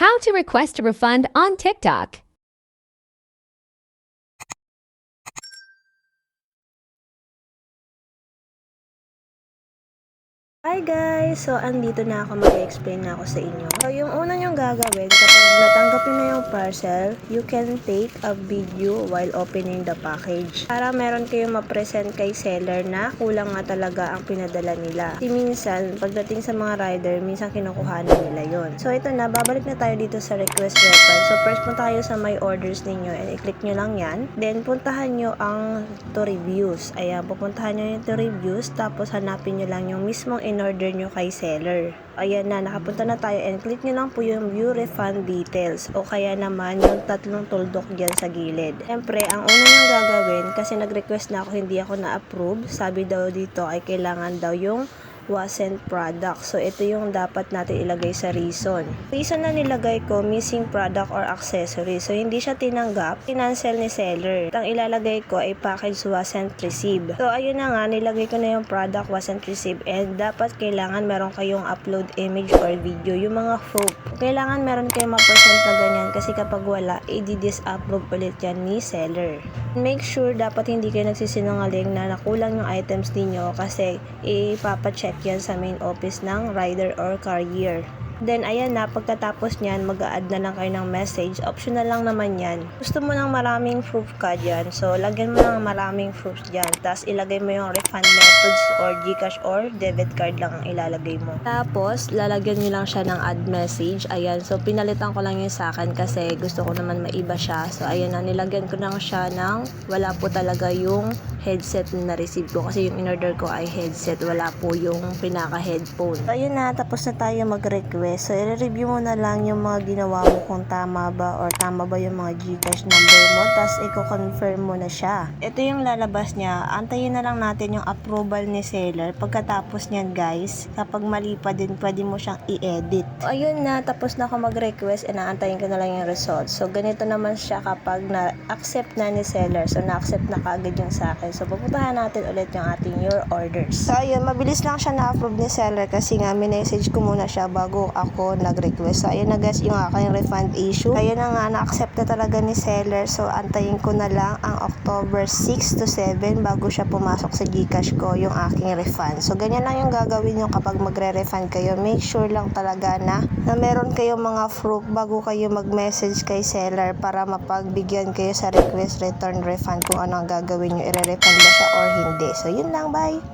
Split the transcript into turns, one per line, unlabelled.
How to request a refund on TikTok.
Hi guys! So, andito na ako, mag-explain na ako sa inyo. So, yung una nyong gagawin, kapag natanggapin na yung parcel, you can take a video while opening the package. Para meron kayong ma-present kay seller na kulang nga talaga ang pinadala nila. Kasi minsan, pagdating sa mga rider, minsan kinukuhanan nila yon. So, ito na, babalik na tayo dito sa request refund. So, first punta kayo sa my orders ninyo and i-click nyo lang yan. Then, puntahan nyo ang to reviews. Ayan, pupuntahan nyo yung to reviews, tapos hanapin nyo lang yung mismong in-order nyo kay seller. Ayan na, nakapunta na tayo and click nyo lang po yung view refund details o kaya naman yung tatlong tuldok dyan sa gilid. Siyempre, ang una nyo gagawin, kasi nag-request na ako, hindi ako na-approve, sabi daw dito ay kailangan daw yung wasn't product. So, ito yung dapat natin ilagay sa reason. Reason na nilagay ko, missing product or accessory. So, hindi siya tinanggap, kinancel ni seller. Ang ilalagay ko ay package wasn't received. So, ayun na nga, nilagay ko na yung product wasn't received and dapat kailangan meron kayong upload image or video. Yung mga proof. Kailangan meron kayong ma-present na ganyan kasi kapag wala, i-disapprove ulit yan ni seller. Make sure dapat hindi kayo nagsisinungaling na nakulang yung items ninyo kasi ipapacheck yan sa main office ng rider or carrier. Then, ayan na, pagkatapos nyan, mag-a-add na lang kayo ng message. Optional lang naman yan. Gusto mo ng maraming proof ka dyan. So, lagyan mo ng maraming proofs dyan. Tapos, ilagay mo yung refund methods or Gcash or debit card lang ang ilalagay mo. Tapos, lalagyan nyo lang siya ng add message. Ayan. So, pinalitan ko lang yun sa akin kasi gusto ko naman maiba siya. So, ayan na, nilagyan ko lang siya ng wala po talaga yung headset na na-receive ko. Kasi yung in-order ko ay headset. Wala po yung pinaka-headphone. So, ayun na. Tapos na tayo mag-request. So, i-review mo na lang yung mga ginawa mo kung tama ba or tama ba yung mga Gcash number mo. Tapos, i-confirm mo na siya. Ito yung lalabas niya. Antayin na lang natin yung approval ni seller. Pagkatapos niyan, guys, kapag mali pa din, pwede mo siyang i-edit. So, ayun na. Tapos na ako mag-request and naantayin ko na lang yung result. So, ganito naman siya kapag na-accept na ni seller. So, na-accept na kagad yung sa akin. So, pupuntahan natin ulit yung ating your orders. So, ayun. Mabilis lang siya na-approve ni seller kasi nga, minessage ko muna siya bago ako nag-request. So, ayun na guys, yung aking refund issue. Ayun na nga, na-accept na talaga ni seller. So, antayin ko na lang ang October 6 to 7 bago siya pumasok sa Gcash ko yung aking refund. So, ganyan lang yung gagawin nyo kapag magre-refund kayo. Make sure lang talaga na meron kayong mga proof bago kayo mag-message kay seller para mapagbigyan kayo sa request, return, refund kung ano ang gagawin nyo. I-refund ba siya or hindi. So, yun lang. Bye!